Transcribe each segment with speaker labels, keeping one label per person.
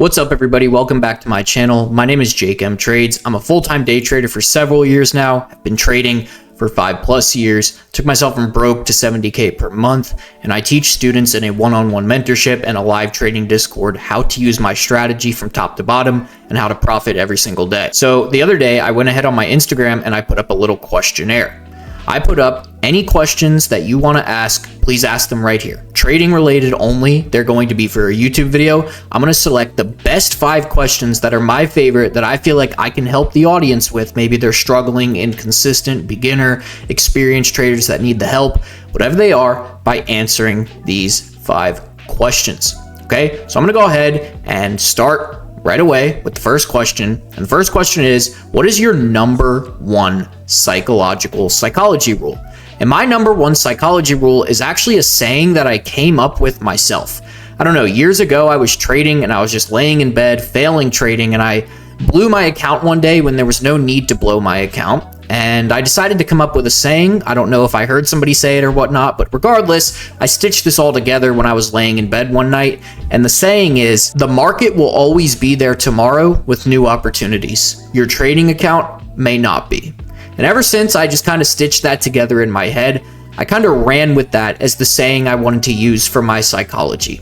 Speaker 1: What's up, everybody? Welcome back to my channel. My name is JMTRADEZ. I'm a full-time day trader for several years now. I've been trading for 5+ years, took myself from broke to 70K per month, and I teach students in a one-on-one mentorship and a live trading Discord how to use my strategy from top to bottom and how to profit every single day. So the other day, I went ahead on my Instagram and I put up a little questionnaire. I put up any questions that you want to ask, please ask them right here. Trading related only. They're going to be for a YouTube video. I'm going to select the best 5 questions that are my favorite that I feel like I can help the audience with. Maybe they're struggling, inconsistent, beginner, experienced traders that need the help, whatever they are, by answering these 5 questions. Okay, so I'm going to go ahead and start right away with the first question. And the first question is, what is your number 1 psychology rule? And my number 1 psychology rule is actually a saying that I came up with myself. I don't know, years ago I was trading and I was just laying in bed, failing trading, and I blew my account one day when there was no need to blow my account. And I decided to come up with a saying. I don't know if I heard somebody say it or whatnot, but regardless, I stitched this all together when I was laying in bed one night. And the saying is, the market will always be there tomorrow with new opportunities. Your trading account may not be. And ever since I just kind of stitched that together in my head, I kind of ran with that as the saying I wanted to use for my psychology.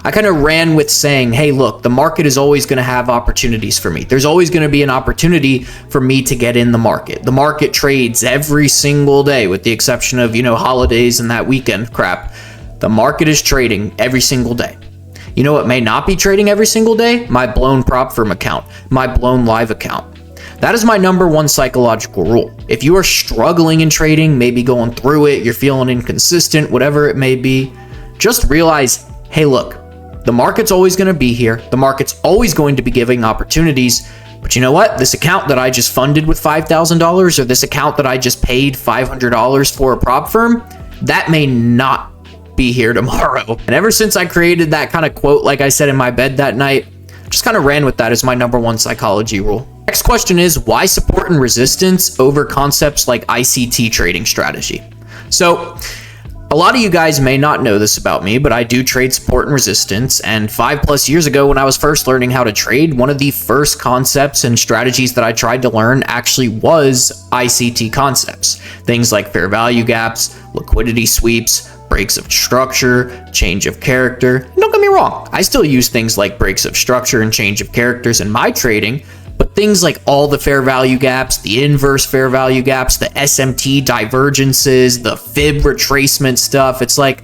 Speaker 1: I kind of ran with saying, hey, look, the market is always going to have opportunities for me. There's always going to be an opportunity for me to get in the market. The market trades every single day with the exception of, holidays and that weekend crap. The market is trading every single day. You know what may not be trading every single day? My blown prop firm account, my blown live account. That is my number 1 psychological rule. If you are struggling in trading, maybe going through it, you're feeling inconsistent, whatever it may be, just realize, hey, look, the market's always going to be here. The market's always going to be giving opportunities. But you know what? This account that I just funded with $5,000 or this account that I just paid $500 for a prop firm, that may not be here tomorrow. And ever since I created that kind of quote, like I said in my bed that night, just kind of ran with that as my number 1 psychology rule. Next question is, why support and resistance over concepts like ICT trading strategy? So a lot of you guys may not know this about me, but I do trade support and resistance. And 5+ years ago, when I was first learning how to trade, one of the first concepts and strategies that I tried to learn actually was ICT concepts. Things like fair value gaps, liquidity sweeps, breaks of structure, change of character. Don't get me wrong, I still use things like breaks of structure and change of characters in my trading, but things like all the fair value gaps, the inverse fair value gaps, the SMT divergences, the fib retracement stuff, it's like,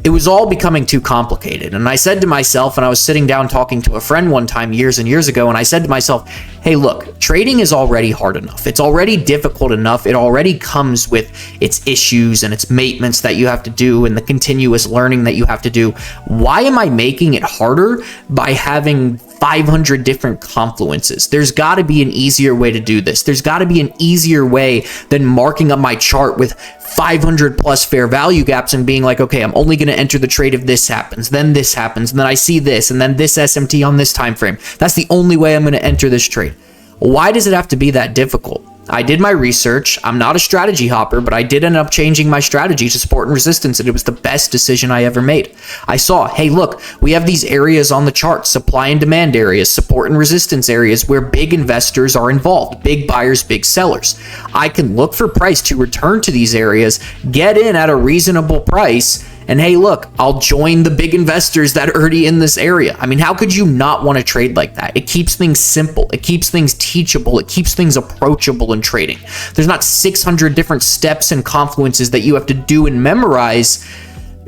Speaker 1: it was all becoming too complicated. And I said to myself, and I was sitting down talking to a friend one time years and years ago, and I said to myself, hey, look, trading is already hard enough. It's already difficult enough. It already comes with its issues and its maintenance that you have to do and the continuous learning that you have to do. Why am I making it harder by having 500 different confluences? There's got to be an easier way to do this. There's got to be an easier way than marking up my chart with 500 plus fair value gaps and being like, okay, I'm only going to enter the trade if this happens, then this happens, and then I see this, and then this SMT on this time frame. That's the only way I'm going to enter this trade. Why does it have to be that difficult? I did my research. I'm not a strategy hopper, but I did end up changing my strategy to support and resistance, and it was the best decision I ever made. I saw, hey, look, we have these areas on the chart, supply and demand areas, support and resistance areas where big investors are involved, big buyers, big sellers. I can look for price to return to these areas, get in at a reasonable price, and hey, look, I'll join the big investors that are already in this area. I mean, how could you not want to trade like that? It keeps things simple. It keeps things teachable. It keeps things approachable in trading. There's not 600 different steps and confluences that you have to do and memorize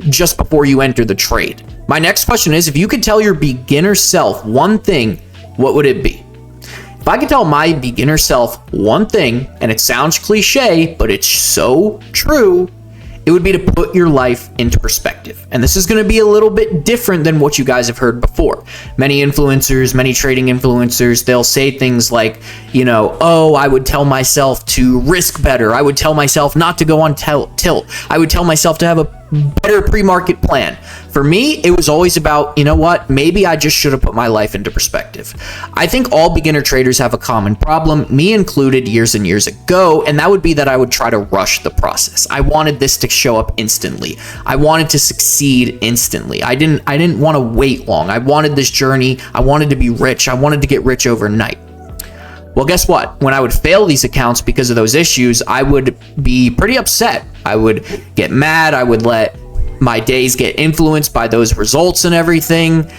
Speaker 1: just before you enter the trade. My next question is, if you could tell your beginner self one thing, what would it be? If I could tell my beginner self one thing, and it sounds cliche, but it's so true, it would be to put your life into perspective. And this is going to be a little bit different than what you guys have heard before. Many influencers, many trading influencers, they'll say things like, oh, I would tell myself to risk better. I would tell myself not to go on tilt. I would tell myself to have a better pre-market plan. For me, it was always about, you know what, maybe I just should have put my life into perspective. I think all beginner traders have a common problem, me included, years and years ago, and that would be that I would try to rush the process. I wanted this to show up instantly. I wanted to succeed instantly. I didn't want to wait long. I wanted this journey. I wanted to be rich. I wanted to get rich overnight. Well, guess what? When I would fail these accounts because of those issues, I would be pretty upset. I would get mad. I would let my days get influenced by those results and everything.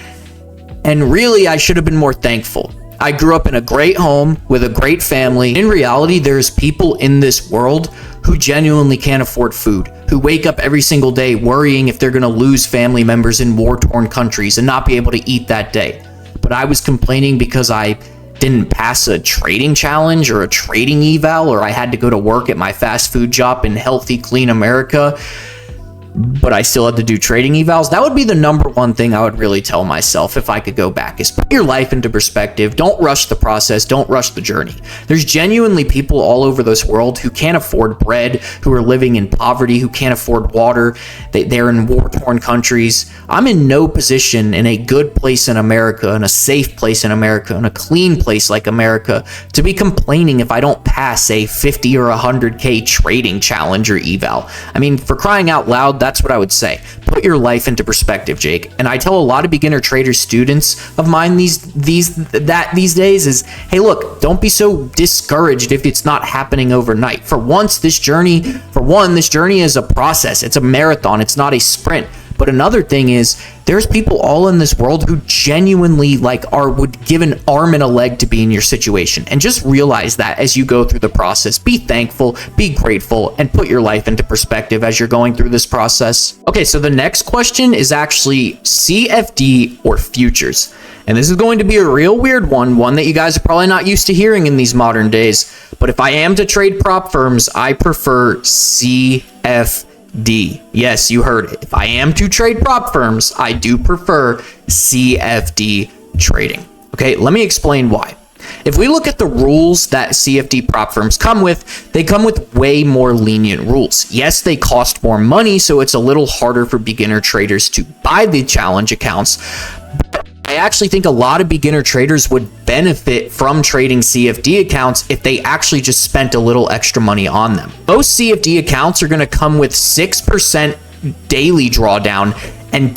Speaker 1: And really, I should have been more thankful. I grew up in a great home with a great family. In reality, there's people in this world who genuinely can't afford food, who wake up every single day worrying if they're going to lose family members in war-torn countries and not be able to eat that day. But I was complaining because I didn't pass a trading challenge or a trading eval, or I had to go to work at my fast food job in healthy, clean America, but I still had to do trading evals. That would be the number one thing I would really tell myself if I could go back, is put your life into perspective. Don't rush the process. Don't rush the journey. There's genuinely people all over this world who can't afford bread, who are living in poverty, who can't afford water. They're in war-torn countries. I'm in no position in a good place in America, in a safe place in America, in a clean place like America, to be complaining if I don't pass a 50 or 100K trading challenge or eval. I mean, for crying out loud, that's what I would say. Put your life into perspective, Jake. And I tell a lot of beginner trader students of mine these days is, hey, look, don't be so discouraged if it's not happening overnight. For this journey is a process. It's a marathon. It's not a sprint. But another thing is, there's people all in this world who genuinely would give an arm and a leg to be in your situation. And just realize that as you go through the process. Be thankful, be grateful, and put your life into perspective as you're going through this process. Okay, so the next question is actually CFD or futures. And this is going to be a real weird one that you guys are probably not used to hearing in these modern days. But if I am to trade prop firms, I prefer CFD. Yes, you heard it. If I am to trade prop firms, I do prefer CFD trading. Okay, let me explain why. If we look at the rules that CFD prop firms come with, they come with way more lenient rules. Yes, they cost more money, so it's a little harder for beginner traders to buy the challenge accounts. But I actually think a lot of beginner traders would benefit from trading CFD accounts if they actually just spent a little extra money on them. Most CFD accounts are going to come with 6% daily drawdown and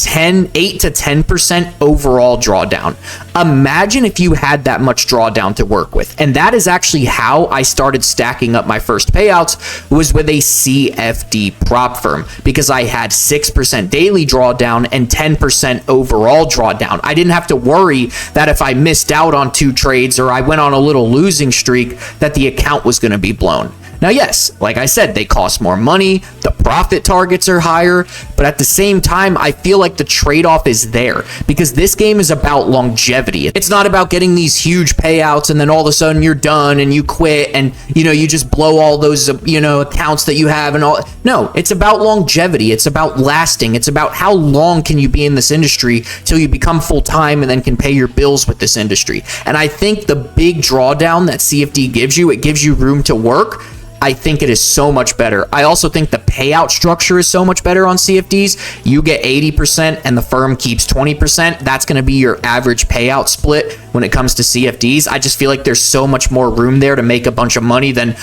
Speaker 1: 8 to 10% overall drawdown. Imagine if you had that much drawdown to work with. And that is actually how I started stacking up my first payouts, was with a CFD prop firm, because I had 6% daily drawdown and 10% overall drawdown. I didn't have to worry that if I missed out on 2 trades or I went on a little losing streak, that the account was going to be blown. Now, yes, like I said, they cost more money, the profit targets are higher, but at the same time, I feel like the trade-off is there, because this game is about longevity. It's not about getting these huge payouts and then all of a sudden you're done and you quit and, you just blow all those, accounts that you have and all. No, it's about longevity. It's about lasting. It's about how long can you be in this industry till you become full-time and then can pay your bills with this industry. And I think the big drawdown that CFD gives you, it gives you room to work. I think it is so much better. I also think the payout structure is so much better on CFDs. You get 80% and the firm keeps 20%. That's going to be your average payout split when it comes to CFDs. I just feel like there's so much more room there to make a bunch of money than,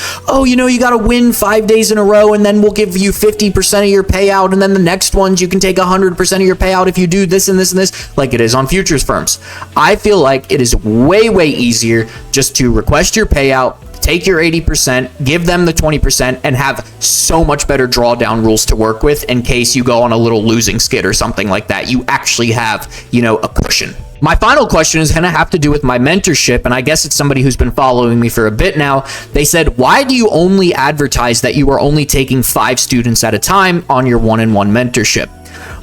Speaker 1: you got to win 5 days in a row and then we'll give you 50% of your payout, and then the next ones you can take 100% of your payout if you do this and this and this, like it is on futures firms. I feel like it is way, way easier just to request your payout, take your 80%, give them the 20%, and have so much better drawdown rules to work with in case you go on a little losing skid or something like that. You actually have, a cushion. My final question is going to have to do with my mentorship, and I guess it's somebody who's been following me for a bit now. They said, why do you only advertise that you are only taking 5 students at a time on your one-on-one mentorship?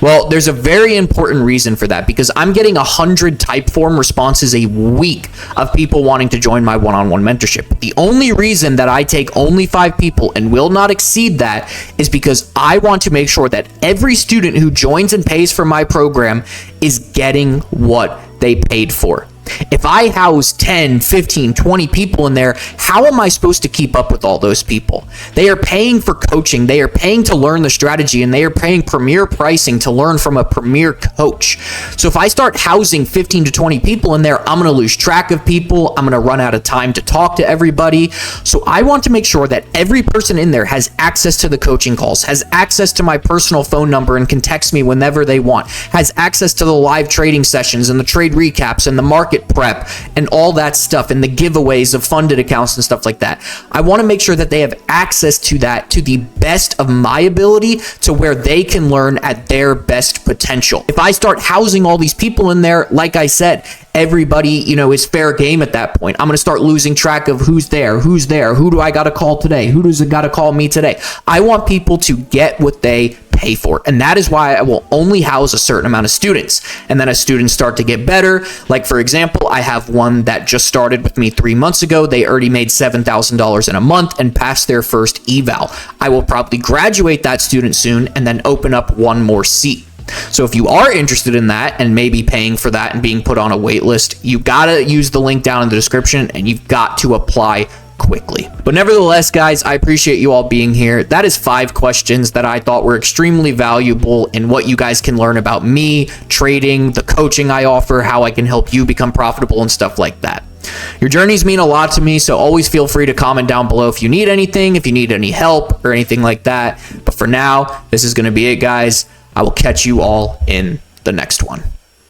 Speaker 1: Well, there's a very important reason for that, because I'm getting 100 Typeform responses a week of people wanting to join my one-on-one mentorship. The only reason that I take only 5 people and will not exceed that is because I want to make sure that every student who joins and pays for my program is getting what they paid for. If I house 10, 15, 20 people in there, how am I supposed to keep up with all those people? They are paying for coaching, they are paying to learn the strategy, and they are paying premier pricing to learn from a premier coach. So if I start housing 15 to 20 people in there, I'm going to lose track of people. I'm going to run out of time to talk to everybody. So I want to make sure that every person in there has access to the coaching calls, has access to my personal phone number and can text me whenever they want, has access to the live trading sessions and the trade recaps and the market prep and all that stuff and the giveaways of funded accounts and stuff like that. I want to make sure that they have access to that to the best of my ability, to where they can learn at their best potential. If I start housing all these people in there, like I said, everybody, is fair game at that point. I'm going to start losing track of who's there, who do I got to call today, who does it got to call me today. I want people to get what they pay for, and that is why I will only house a certain amount of students. And then as students start to get better, like for example, I have one that just started with me 3 months ago. They already made $7,000 in a month and passed their first eval. I will probably graduate that student soon and then open up one more seat. So if you are interested in that and maybe paying for that and being put on a wait list, you gotta use the link down in the description and you've got to apply quickly. But nevertheless, guys, I appreciate you all being here. That is 5 questions that I thought were extremely valuable in what you guys can learn about me, trading, the coaching I offer, how I can help you become profitable and stuff like that. Your journeys mean a lot to me, so always feel free to comment down below if you need anything, if you need any help or anything like that. But for now, this is going to be it, guys. I will catch you all in the next one.